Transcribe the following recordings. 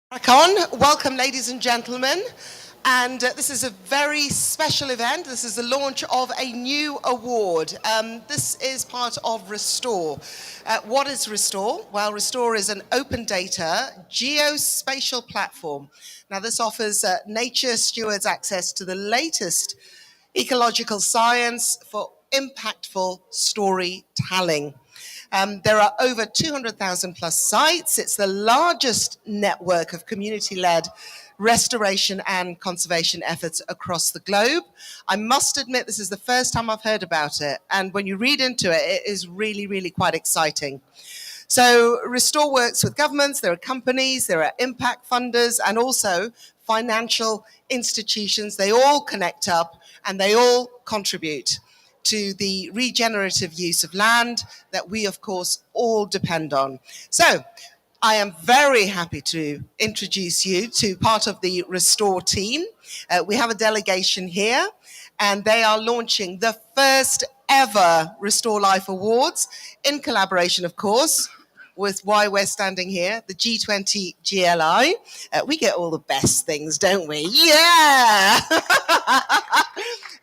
Crack on. Welcome, ladies and gentlemen. And this is a very special event. This is the launch of a new award. This is part of Restor. What is Restor? Well, Restor is an open data geospatial platform. Now, this offers nature stewards access to the latest ecological science for impactful storytelling. There are over 200,000 plus sites. It's the largest network of community-led restoration and conservation efforts across the globe. I must admit, this is the first time I've heard about it. And when you read into it, it is really, really quite exciting. So Restore works with governments, there are companies, there are impact funders, and also financial institutions. They all connect up and they all contribute to the regenerative use of land that we, of course, all depend on. So I am very happy to introduce you to part of the Restore team. We have a delegation here, and they are launching the first ever RestorLife Awards in collaboration, of course, with why we're standing here, the G20 GLI. We get all the best things, don't we? Yeah!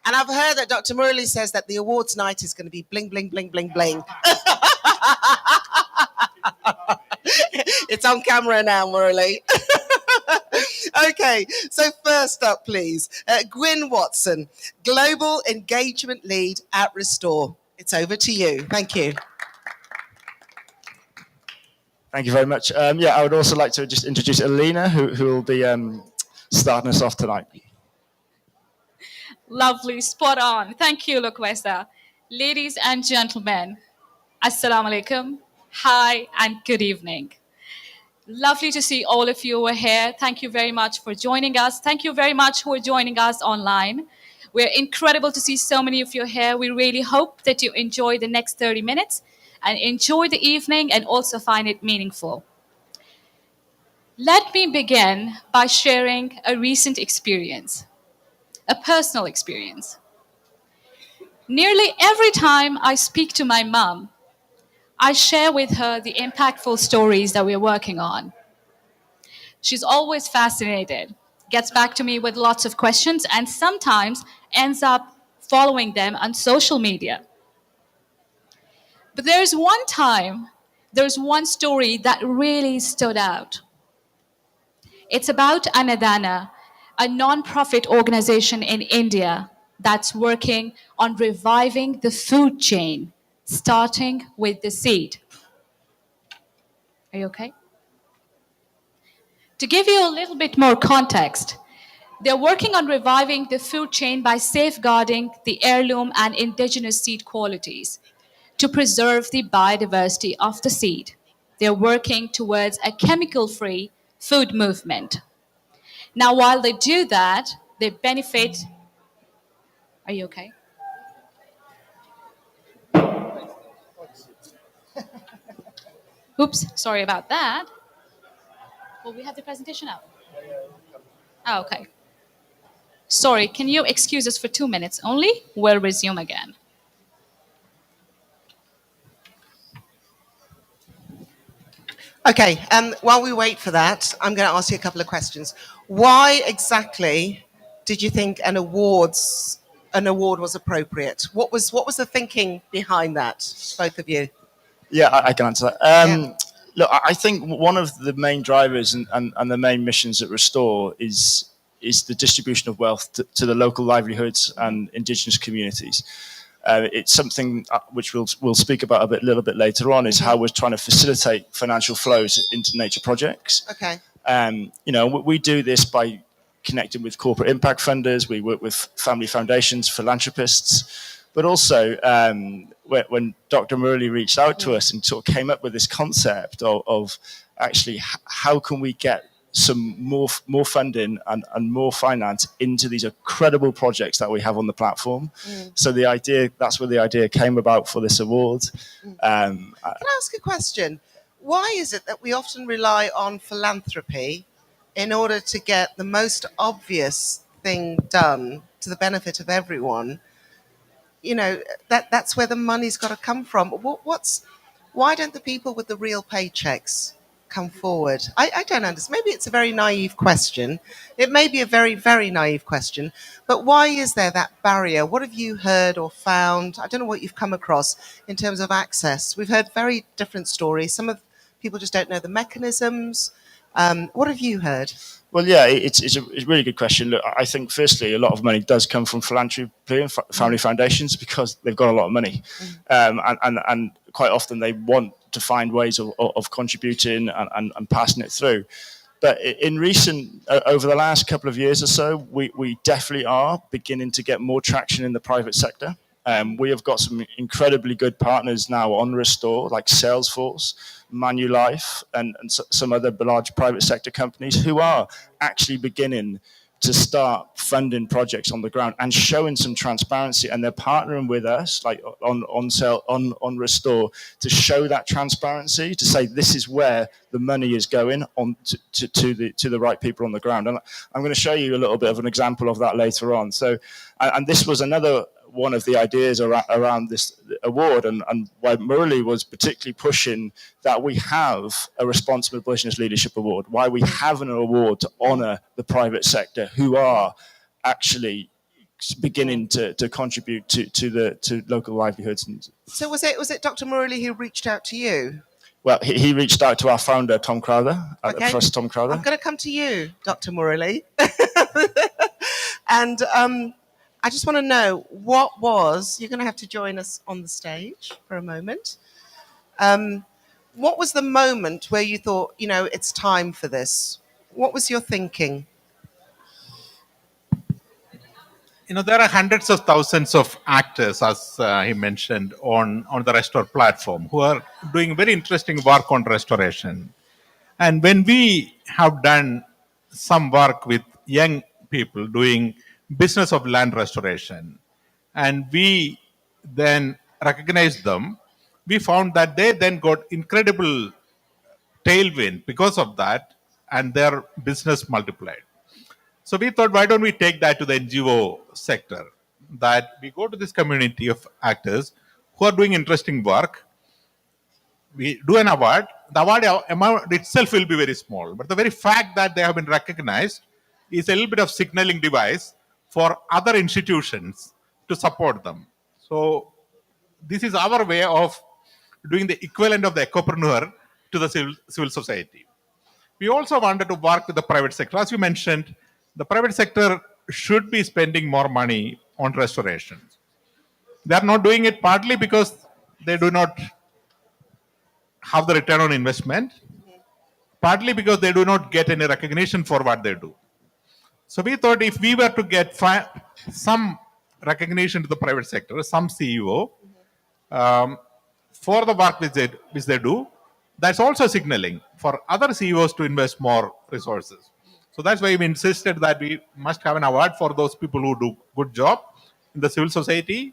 And I've heard that Dr. Murali says that the awards night is going to be bling, bling, bling, bling, bling. It's on camera now, Murali. Okay, so first up, please, Gwyn Watson, Global Engagement Lead at Restor. It's over to you. Thank you. Thank you very much. I would also like to just introduce Alina, who will be starting us off tonight. Lovely, spot on. Thank you, Lokwesa. Ladies and gentlemen, Assalamu alaikum. Hi and good evening. Lovely to see all of you over here. Thank you very much for joining us. Thank you very much who are joining us online. We're incredible to see so many of you here. We really hope that you enjoy the next 30 minutes and enjoy the evening and also find it meaningful. Let me begin by sharing a recent experience, a personal experience. Nearly every time I speak to my mom, I share with her the impactful stories that we're working on. She's always fascinated, gets back to me with lots of questions, and sometimes ends up following them on social media. But there's one story that really stood out. It's about Anadana, a non-profit organization in India that's working on reviving the food chain, starting with the seed. Are you okay? To give you a little bit more context, they're working on reviving the food chain by safeguarding the heirloom and indigenous seed qualities to preserve the biodiversity of the seed. They're working towards a chemical-free food movement. Now, while they do that, they benefit. Are you okay? Oops, sorry about that. Well, we have the presentation up. Oh, okay. Sorry, can you excuse us for 2 minutes only? We'll resume again. Okay, while we wait for that, I'm going to ask you a couple of questions. Why exactly did you think an award was appropriate? What was the thinking behind that, both of you? Yeah, I can answer that. Look, I think one of the main drivers and the main missions at Restore is the distribution of wealth to the local livelihoods and indigenous communities. It's something which we'll speak about a little bit later on, is how we're trying to facilitate financial flows into nature projects. Okay. We do this by connecting with corporate impact funders. We work with family foundations, philanthropists, but also when Dr. Murali reached out to us and sort of came up with this concept of actually how can we get some more funding and more finance into these incredible projects that we have on the platform. So that's where the idea came about for this award. Can I ask a question? Why is it that we often rely on philanthropy in order to get the most obvious thing done to the benefit of everyone? That's where the money's got to come from. Why don't the people with the real paychecks come forward? I don't understand. Maybe it's a very naive question. It may be a very, very naive question. But why is there that barrier? What have you heard or found? I don't know what you've come across in terms of access. We've heard very different stories. Some of people just don't know the mechanisms. What have you heard? Well, yeah, it's a really good question. Look, I think firstly, a lot of money does come from philanthropy and family foundations because they've got a lot of money, and quite often they want to find ways of contributing and passing it through. But in over the last couple of years or so, we definitely are beginning to get more traction in the private sector. We have got some incredibly good partners now on Restor, like Salesforce, Manulife, and some other large private sector companies who are actually beginning to start funding projects on the ground and showing some transparency. And they're partnering with us, like on Restor, to show that transparency, to say this is where the money is going on to the right people on the ground. And I'm going to show you a little bit of an example of that later on. So, and this was another one of the ideas around this award, and why Murali was particularly pushing that we have a Responsible Business Leadership Award, why we have an award to honour the private sector who are actually beginning to contribute to local livelihoods. So was it Dr. Murali who reached out to you? Well, he reached out to our founder, Tom Crowther, Okay. Professor Tom Crowther. I'm going to come to you, Dr. Murali. And I just want to know you're going to have to join us on the stage for a moment. What was the moment where you thought, it's time for this? What was your thinking? There are hundreds of thousands of actors, as he mentioned, on the Restor platform who are doing very interesting work on restoration. And when we have done some work with young people doing business of land restoration, and we then recognized them, we found that they then got incredible tailwind because of that, and their business multiplied. So we thought, why don't we take that to the NGO sector? That we go to this community of actors who are doing interesting work. We do an award. The award amount itself will be very small, but the very fact that they have been recognized is a little bit of signaling device for other institutions to support them. So this is our way of doing the equivalent of the ecopreneur to the civil society. We also wanted to work with the private sector. As you mentioned, the private sector should be spending more money on restoration. They are not doing it partly because they do not have the return on investment, partly because they do not get any recognition for what they do. So we thought if we were to get some recognition to the private sector, some CEO, for the work which they do, that's also signaling for other CEOs to invest more resources. So that's why we insisted that we must have an award for those people who do good job in the civil society,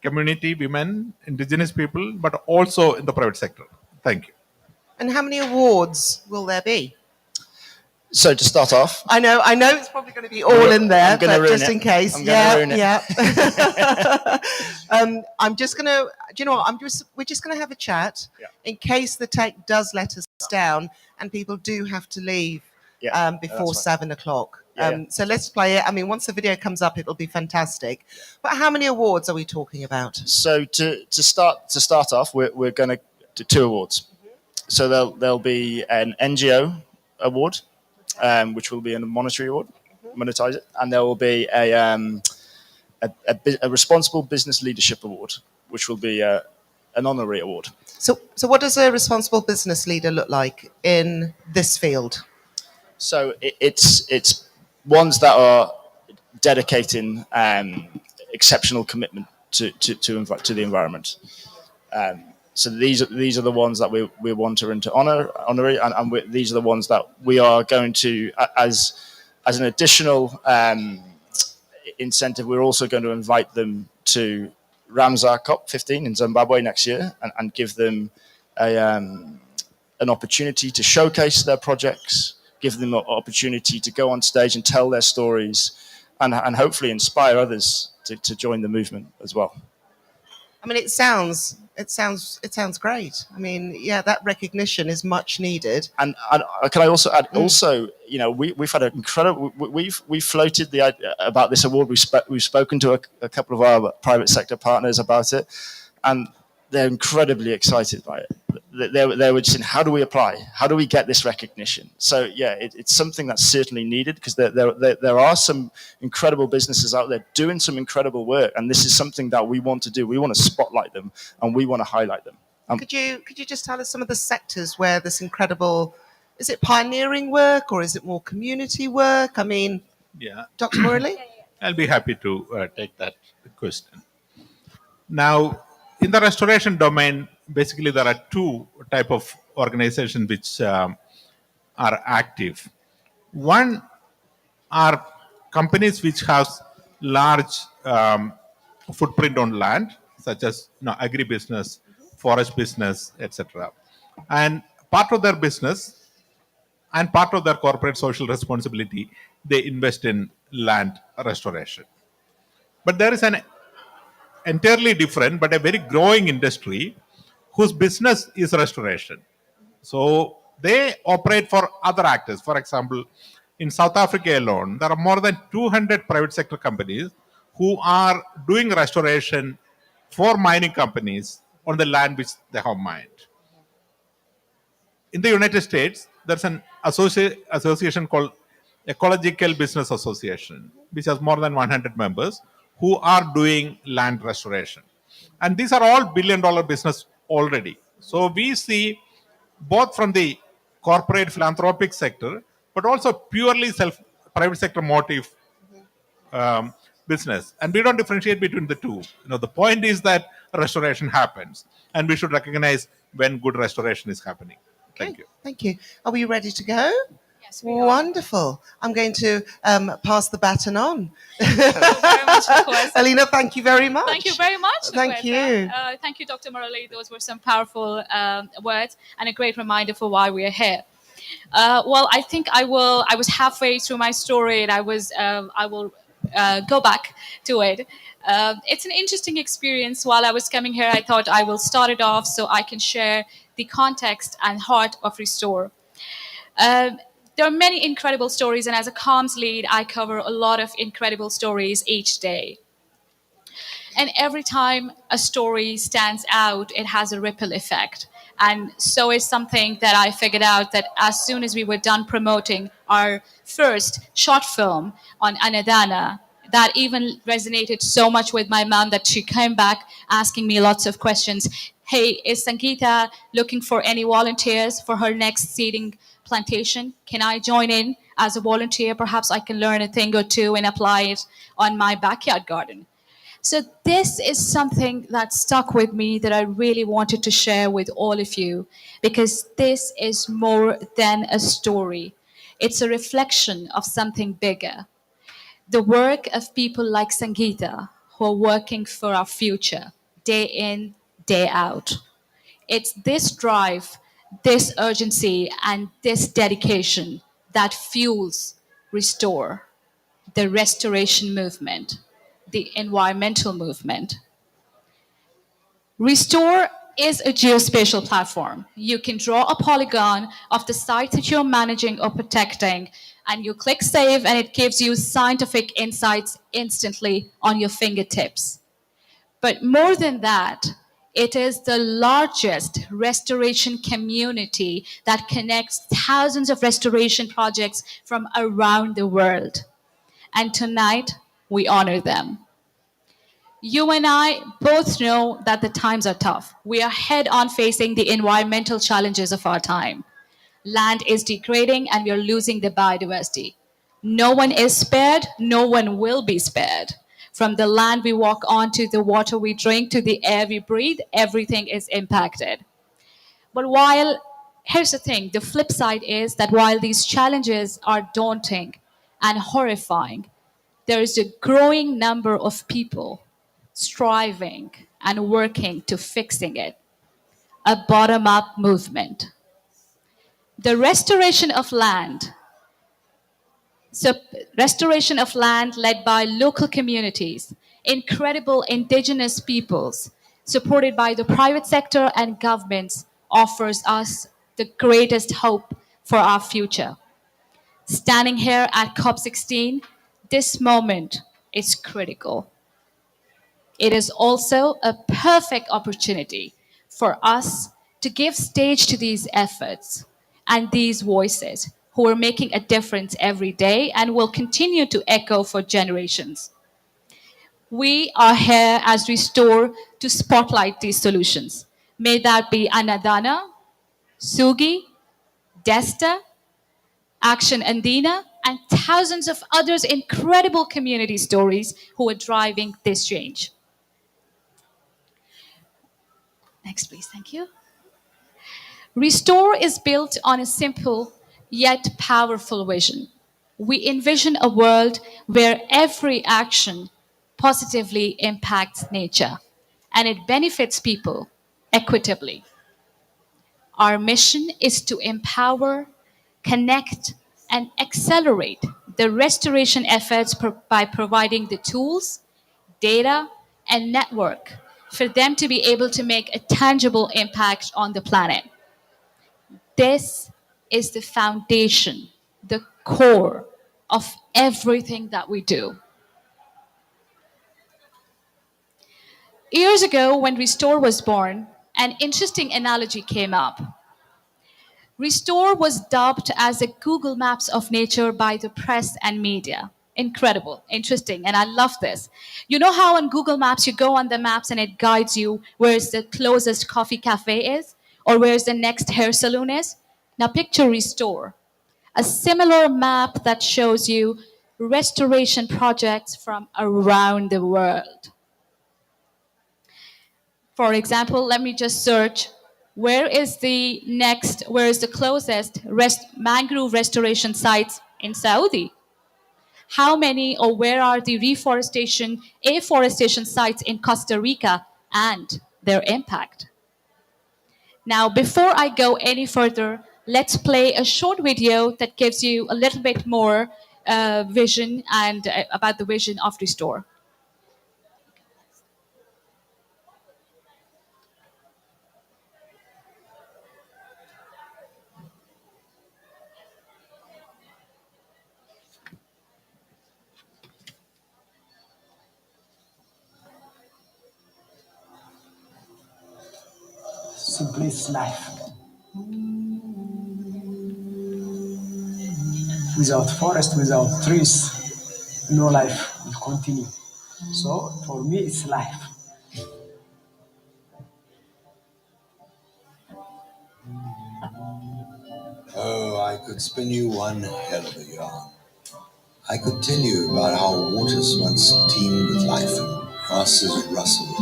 community, women, indigenous people, but also in the private sector. Thank you. And how many awards will there be? So to start off, I know it's probably going to be all in there, but just in case. Yeah. I'm just going to, we're just going to have a chat in case the tech does let us down and people do have to leave before 7 o'clock. So let's play it. I mean, once the video comes up, it'll be fantastic. But how many awards are we talking about? So to start off, we're going to do 2 awards. So there'll be an NGO award, which will be a monetary award, monetize it, and there will be a responsible business leadership award, which will be an honorary award. So what does a responsible business leader look like in this field? So it's ones that are dedicating exceptional commitment to the environment. So these are the ones that we want to honor, and these are the ones that we are going to, as an additional incentive, we're also going to invite them to Ramsar COP15 in Zimbabwe next year, and give them an opportunity to showcase their projects, give them an opportunity to go on stage and tell their stories, and hopefully inspire others to join the movement as well. I mean, it sounds It sounds great. I mean, yeah, that recognition is much needed. And can I also add? Also, you know, we've had an incredible. We've floated the idea about this award. We've spoken to a couple of our private sector partners about it, and they're incredibly excited by it. They were just saying, how do we apply? How do we get this recognition? So yeah, it's something that's certainly needed, because there are some incredible businesses out there doing some incredible work, and this is something that we want to do. We want to spotlight them and we want to highlight them. Could you just tell us some of the sectors where this incredible, is it pioneering work or is it more community work? I mean, Yeah, Dr. Murali? I'll be happy to take that question. Now, in the restoration domain, basically there are two type of organizations which are active. One are companies which have large footprint on land, such as agribusiness, forest business, etc. And part of their business and part of their corporate social responsibility, they invest in land restoration. But there is an entirely different but a very growing industry whose business is restoration. So they operate for other actors. For example, in South Africa alone, there are more than 200 private sector companies who are doing restoration for mining companies on the land which they have mined. In the United States, there's an association called Ecological Business Association, which has more than 100 members who are doing land restoration. And these are all billion-dollar business already. So we see both from the corporate philanthropic sector, but also purely private sector motive business. And we don't differentiate between the two. The point is that restoration happens, and we should recognize when good restoration is happening. Thank you. Thank you. Are we ready to go? Yes, we are. Wonderful. I'm going to pass the baton on. Thank you very much, Nicholas. Alina, thank you very much. Thank you very much. Thank you. Thank you, Dr. Murali. Those were some powerful words and a great reminder for why we are here. Well, I think I was halfway through my story, and I will go back to it. It's an interesting experience. While I was coming here, I thought I will start it off so I can share the context and heart of Restor. There are many incredible stories, and as a comms lead, I cover a lot of incredible stories each day. And every time a story stands out, it has a ripple effect. And so is something that I figured out, that as soon as we were done promoting our first short film on Anadana, that even resonated so much with my mom that she came back asking me lots of questions. Hey, is Sangeeta looking for any volunteers for her next seeding plantation? Can I join in as a volunteer? Perhaps I can learn a thing or two and apply it on my backyard garden. So this is something that stuck with me, that I really wanted to share with all of you, because this is more than a story. It's a reflection of something bigger. The work of people like Sangeeta, who are working for our future, day in, day out. It's this drive, this urgency, and this dedication that fuels Restor, the restoration movement, the environmental movement. Restor is a geospatial platform. You can draw a polygon of the site that you're managing or protecting, and you click save, and it gives you scientific insights instantly on your fingertips. But more than that, it is the largest restoration community that connects thousands of restoration projects from around the world. And tonight, we honor them. You and I both know that the times are tough. We are head-on facing the environmental challenges of our time. Land is degrading, and we are losing the biodiversity. No one is spared, no one will be spared. From the land we walk on, to the water we drink, to the air we breathe, everything is impacted. But here's the thing, the flip side is that while these challenges are daunting and horrifying, there is a growing number of people striving and working to fixing it. A bottom-up movement. The restoration of land. So restoration of land led by local communities, incredible indigenous peoples, supported by the private sector and governments, offers us the greatest hope for our future. Standing here at COP16, this moment is critical. It is also a perfect opportunity for us to give stage to these efforts and these voices who are making a difference every day and will continue to echo for generations. We are here as Restore to spotlight these solutions. May that be Anadana, Sugi, Desta, Action Andina, and thousands of others incredible community stories who are driving this change. Next, please. Thank you. Restore is built on a simple yet powerful vision. We envision a world where every action positively impacts nature and it benefits people equitably. Our mission is to empower, connect, and accelerate the restoration efforts by providing the tools, data, and network for them to be able to make a tangible impact on the planet. This is the foundation, the core of everything that we do. Years ago, when Restore was born, an interesting analogy came up. Restore was dubbed as a Google Maps of nature by the press and media. Incredible, interesting, and I love this. You know how on Google Maps you go on the maps and it guides you where's the closest coffee cafe is or where's the next hair salon is? Now picture Restore, a similar map that shows you restoration projects from around the world. For example, let me just search where is the closest mangrove restoration sites in Saudi? How many or where are the afforestation sites in Costa Rica and their impact? Now, before I go any further, let's play a short video that gives you a little bit more vision and about the vision of Restore. Simply it's life. Without forest, without trees, no life will continue. So for me, it's life. Oh, I could spin you one hell of a yarn. I could tell you about how waters once teemed with life and grasses rustled,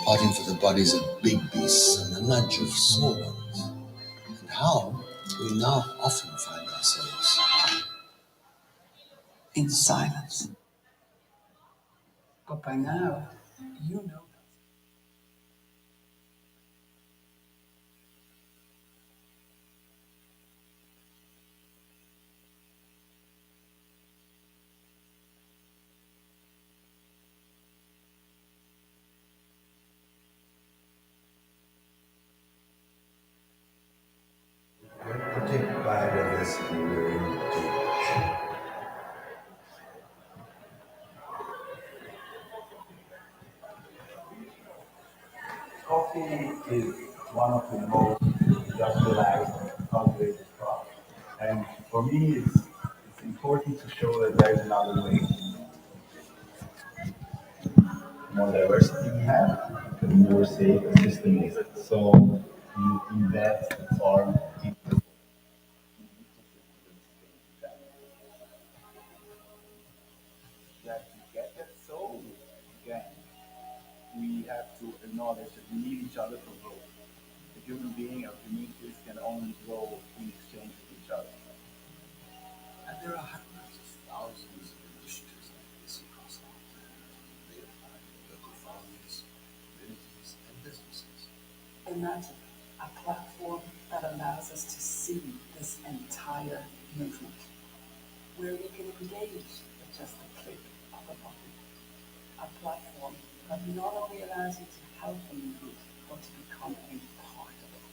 parting for the bodies of big beasts and the nudge of small ones, and how we now often find ourselves In silence. But by now, you know. protect biodiversity. We're in deep. Coffee is one of the most industrialized and cultivated crops. And for me, it's important to show that there's another way. The more diversity we have, the more safe the system is. So in that form, that to get that so again, we have to acknowledge that we need each other for growth. The human being or communities can only grow in exchange with each other. And there are hundreds of thousands of initiatives like this across our planet. They apply to local farmers, communities, and businesses. Imagine a platform that allows us to see this entire movement, where we can engage with just a click of a button. A platform that not only allows you to powerfully good but to become a part of it.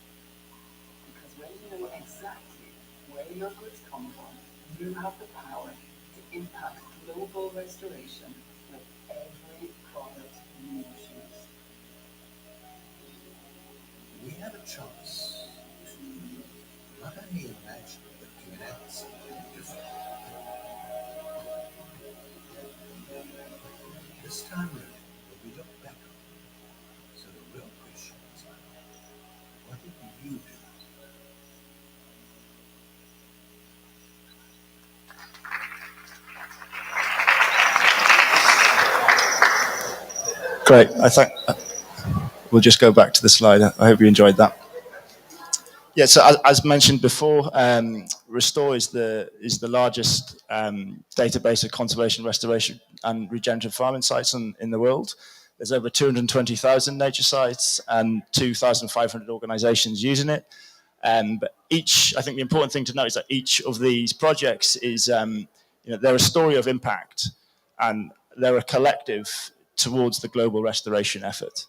Because when you know exactly where your goods come from, you have the power to impact global restoration with every product you choose. We have a chance to not only imagine but connect something different. This time around, when we look back on it, so the real question is, what did you do? Great. I think we'll just go back to the slide. I hope you enjoyed that. Yeah, so as mentioned before, Restor is the largest database of conservation, restoration, and regenerative farming sites in the world. There's over 220,000 nature sites and 2,500 organizations using it. But I think the important thing to note is that each of these projects is, they're a story of impact, and they're a collective towards the global restoration effort.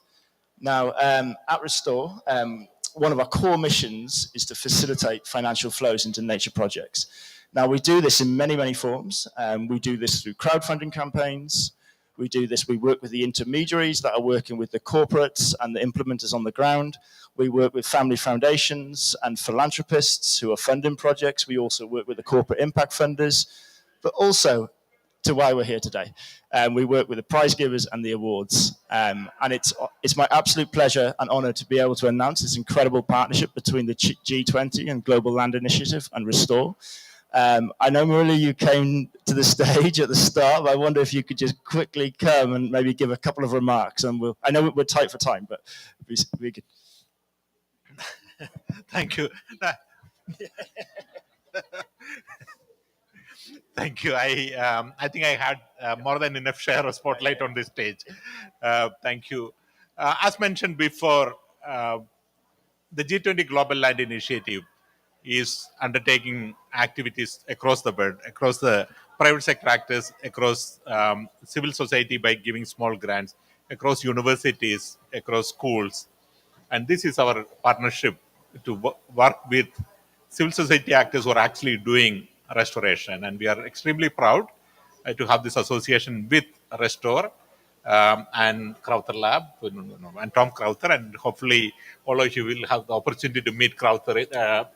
Now, at Restor, one of our core missions is to facilitate financial flows into nature projects. Now, we do this in many, many forms. We do this through crowdfunding campaigns. We work with the intermediaries that are working with the corporates and the implementers on the ground. We work with family foundations and philanthropists who are funding projects. We also work with the corporate impact funders, but also to why we're here today. We work with the prize givers and the awards. And it's my absolute pleasure and honor to be able to announce this incredible partnership between the G20 and Global Land Initiative and Restor. I know, Murali, you came to the stage at the start, but I wonder if you could just quickly come and maybe give a couple of remarks. And I know we're tight for time, but we could. Thank you. Thank you. I think I had more than enough share of spotlight on this stage. Thank you. As mentioned before, the G20 Global Land Initiative is undertaking activities across the world, across the private sector actors, across civil society by giving small grants, across universities, across schools. And this is our partnership to work with civil society actors who are actually doing restoration. And we are extremely proud to have this association with Restor and Crowther Lab and Tom Crowther. And hopefully all of you will have the opportunity to meet Crowther,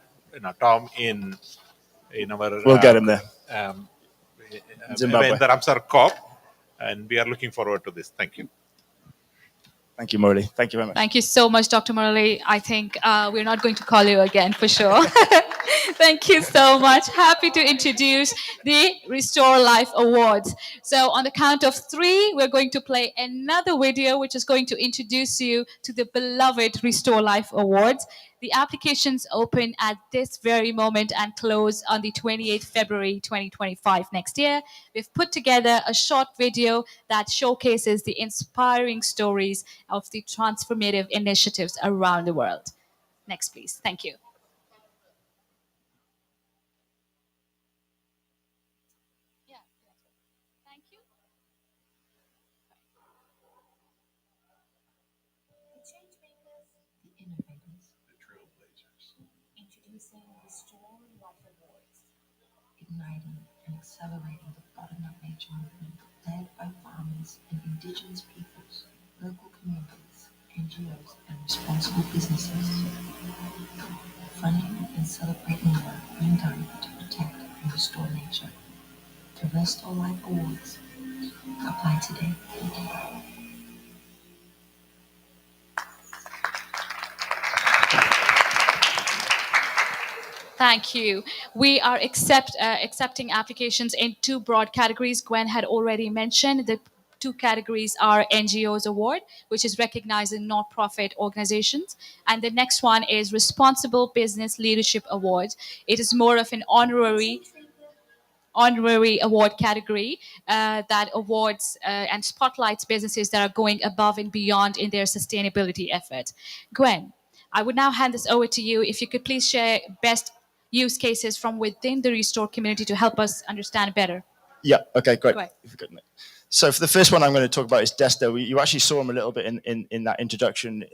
Tom in our We'll get him there. Zimbabwe. In the Ramsar COP. And we are looking forward to this. Thank you. Thank you, Murali. Thank you very much. Thank you so much, Dr. Murali. I think we're not going to call you again for sure. Thank you so much. Happy to introduce the RestorLife Awards. So on the count of 3, we're going to play another video which is going to introduce you to the beloved RestorLife Awards. The applications open at this very moment and close on the 28th February 2025 next year. We've put together a short video that showcases the inspiring stories of the transformative initiatives around the world. Next, please. Thank you. Thank you. The change makers, the innovators, the trailblazers. Introducing RestorLife Awards. Igniting and accelerating the bottom-up nature movement led by farmers and indigenous peoples, local communities, NGOs, and responsible businesses. Funding and celebrating work being done to protect and restore nature. The RestorLife Awards. Apply today. Thank you. We are accepting applications in 2 broad categories. Gwen had already mentioned the 2 categories are NGOs Award, which is recognizing not-profit organizations. And the next one is Responsible Business Leadership Award. It is more of an honorary award category that awards and spotlights businesses that are going above and beyond in their sustainability effort. Gwen, I would now hand this over to you. If you could please share best use cases from within the Restore community to help us understand better. Yeah, okay, great. Go ahead. If you could. So for the first one I'm going to talk about is Restor. You actually saw him a little bit in that introduction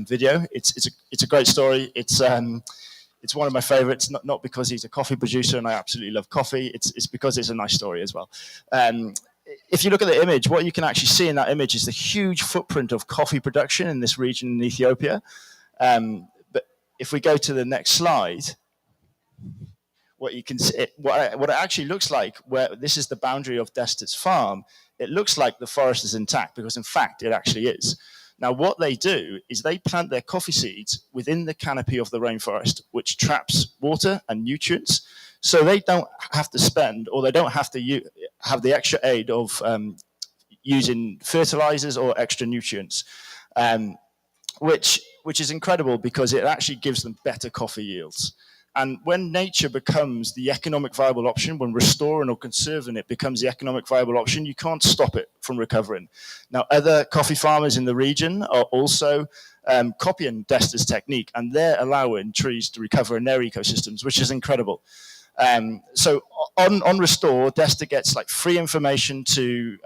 video. It's a great story. It's one of my favorites, not because he's a coffee producer and I absolutely love coffee. It's because it's a nice story as well. If you look at the image, what you can actually see in that image is the huge footprint of coffee production in this region in Ethiopia. But if we go to the next slide, what you can see, what it actually looks like, where this is the boundary of Restor's farm, it looks like the forest is intact because in fact it actually is. Now what they do is they plant their coffee seeds within the canopy of the rainforest, which traps water and nutrients, so they don't have to spend, or they don't have to have the extra aid of using fertilizers or extra nutrients, which is incredible because it actually gives them better coffee yields. And when nature becomes the economic viable option, when restoring or conserving it becomes the economic viable option, you can't stop it from recovering. Now, other coffee farmers in the region are also copying Restor's technique, and they're allowing trees to recover in their ecosystems, which is incredible. So on Restor, Restor gets like free information to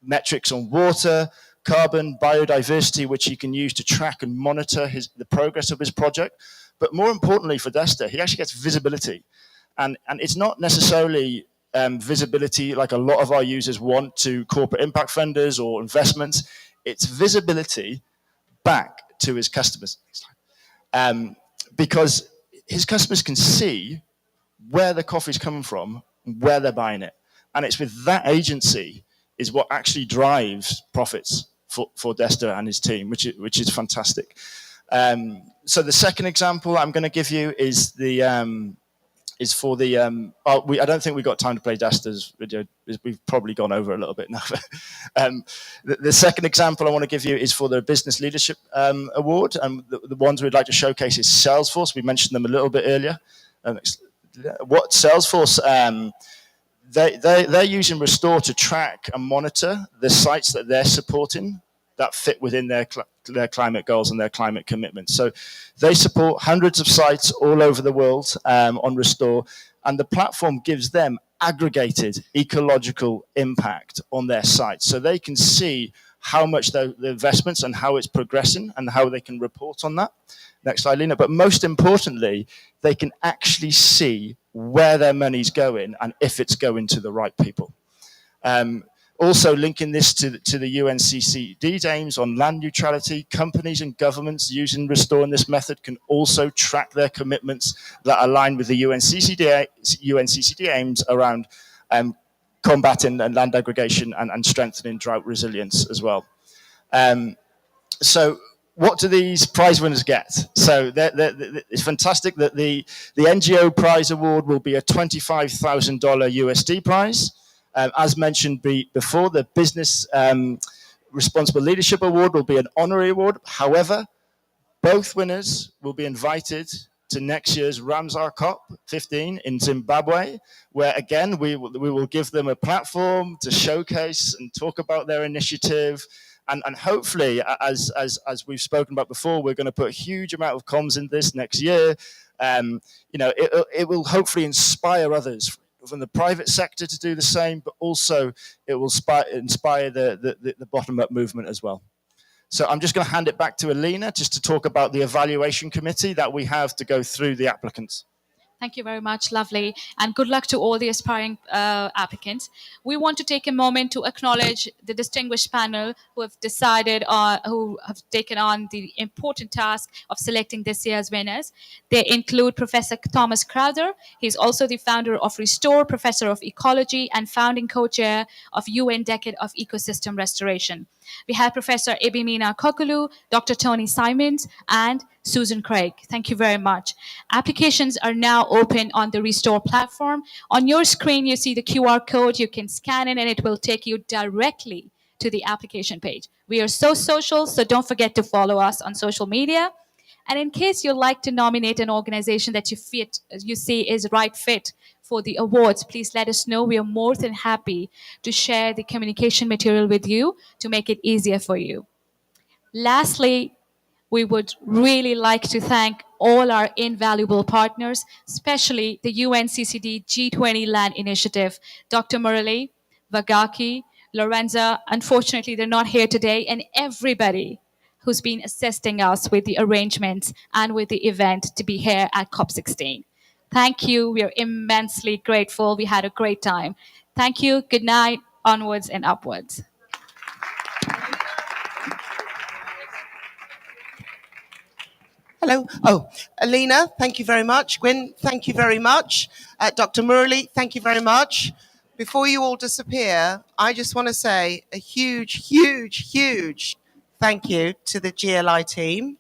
metrics on water, carbon, biodiversity, which he can use to track and monitor the progress of his project. But more importantly for Restor, he actually gets visibility. And it's not necessarily visibility like a lot of our users want to corporate impact funders or investments. It's visibility back to his customers. Because his customers can see where the coffee's coming from, where they're buying it. And it's with that agency is what actually drives profits for Restor and his team, which is fantastic. So the second example I'm going to give you is for the I don't think we've got time to play Restor's video. We've probably gone over a little bit now. The second example I want to give you is for the Business Leadership Award, and the ones we'd like to showcase is Salesforce. We mentioned them a little bit earlier. What Salesforce they're using Restor to track and monitor the sites that they're supporting that fit within their climate goals and their climate commitments. So they support hundreds of sites all over the world on Restor, and the platform gives them aggregated ecological impact on their sites. So they can see how much the investments and how it's progressing and how they can report on that. Next slide, Lena. But most importantly, they can actually see where their money's going and if it's going to the right people. Also linking this to the UNCCD's aims on land neutrality, companies and governments using Restor in this method can also track their commitments that align with the UNCCD aims around combating land aggregation and strengthening drought resilience as well. So what do these prize winners get? So it's fantastic that the NGO Prize Award will be a $25,000 USD prize. As mentioned before, the Business Responsible Leadership Award will be an honorary award. However, both winners will be invited to next year's Ramsar COP15 in Zimbabwe, where again, we will give them a platform to showcase and talk about their initiative. And hopefully, as we've spoken about before, we're going to put a huge amount of comms in this next year. It will hopefully inspire others from the private sector to do the same, but also it will inspire the bottom-up movement as well. So I'm just going to hand it back to Alina just to talk about the evaluation committee that we have to go through the applicants. Thank you very much, lovely, and good luck to all the aspiring applicants. We want to take a moment to acknowledge the distinguished panel who have taken on the important task of selecting this year's winners. They include Professor Thomas Crowther. He's also the founder of Restor, Professor of Ecology, and founding co-chair of UN Decade of Ecosystem Restoration. We have Professor Ebimina Kokulu, Dr. Tony Simons, and Susan Craig. Thank you very much. Applications are now open on the Restor platform. On your screen, you see the QR code. You can scan it, and it will take you directly to the application page. We are so social, so don't forget to follow us on social media. And in case you'd like to nominate an organization that you see is right fit for the awards, please let us know. We are more than happy to share the communication material with you to make it easier for you. Lastly, we would really like to thank all our invaluable partners, especially the UNCCD G20 Land Initiative, Dr. Murali, Vagaki, Lorenza, unfortunately, they're not here today, and everybody who's been assisting us with the arrangements and with the event to be here at COP16. Thank you. We are immensely grateful. We had a great time. Thank you. Good night. Onwards and upwards. Hello. Oh, Alina, thank you very much. Gwyn, thank you very much. Dr. Murali, thank you very much. Before you all disappear, I just want to say a huge, huge, huge thank you to the GLI team.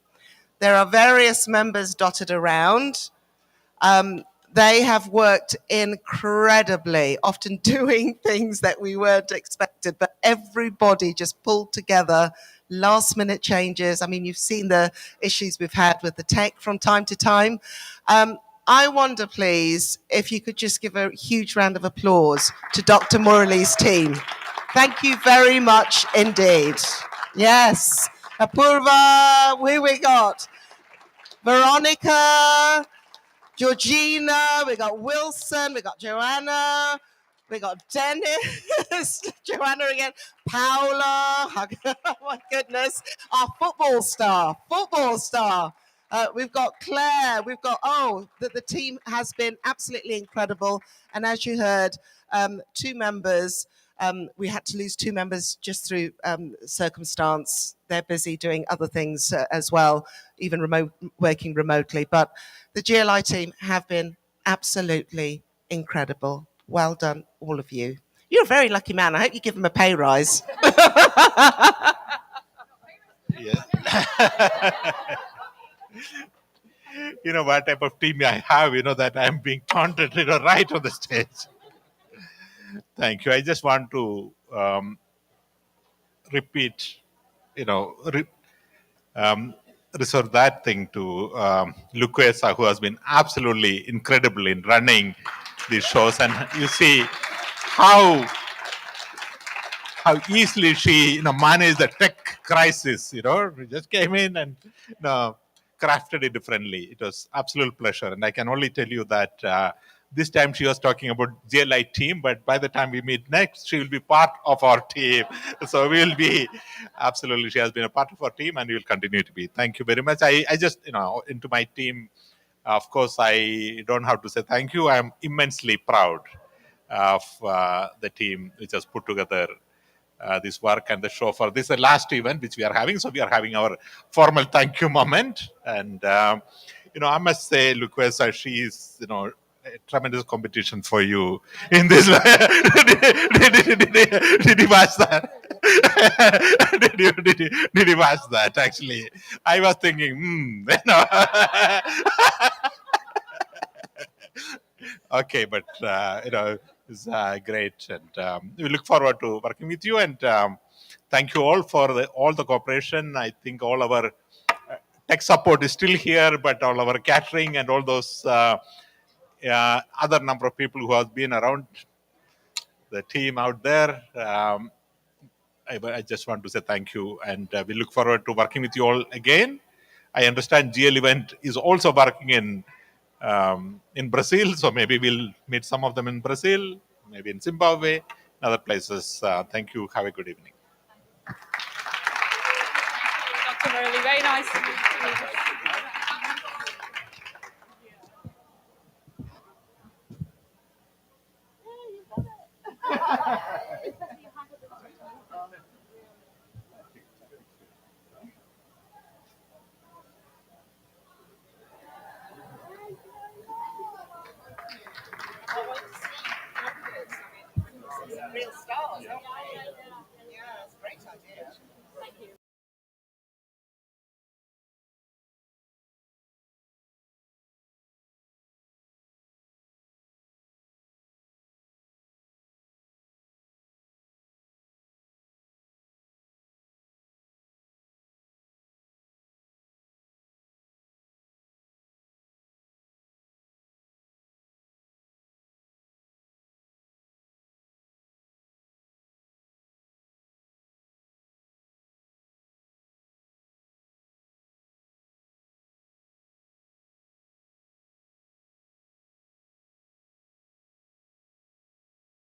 There are various members dotted around. They have worked incredibly, often doing things that we weren't expected, but everybody just pulled together, last minute changes. I mean, you've seen the issues we've had with the tech from time to time. I wonder, please, if you could just give a huge round of applause to Dr. Murali's team. Thank you very much indeed. Yes. Apurva, who we got? Veronica, Georgina, we got Wilson, we got Joanna, we got Dennis, Joanna again, Paola, oh my goodness, our football star. We've got Claire, we've got, the team has been absolutely incredible. And as you heard, 2 members, we had to lose 2 members just through circumstance. They're busy doing other things as well, even working remotely. But the GLI team have been absolutely incredible. Well done, all of you. You're a very lucky man. I hope you give them a pay rise. You know what type of team I have, that I'm being taunted, right on the stage. Thank you. I just want to repeat, reserve that thing to Luquesa, who has been absolutely incredible in running these shows. And you see how easily she managed the tech crisis. We just came in and crafted it differently. It was absolute pleasure. And I can only tell you that this time she was talking about GLI team, but by the time we meet next, she will be part of our team. So we will be, absolutely, she has been a part of our team and we will continue to be. Thank you very much. I just, into my team, of course, I don't have to say thank you. I'm immensely proud of the team which has put together this work and the show for this last event which we are having. So we are having our formal thank you moment. And, I must say, Luquesa, she is, a tremendous competition for you in this. Did you watch that? did you watch that? Actually, I was thinking, Okay, but it's great, and we look forward to working with you. And thank you all for all the cooperation. I think all our tech support is still here, but all our catering and all those other number of people who have been around the team out there. I just want to say thank you, and we look forward to working with you all again. I understand GL Event is also working in Brazil, so maybe we'll meet some of them in Brazil, maybe in Zimbabwe, and other places. Thank you. Have a good evening. Dr. Murali, very nice to meet you.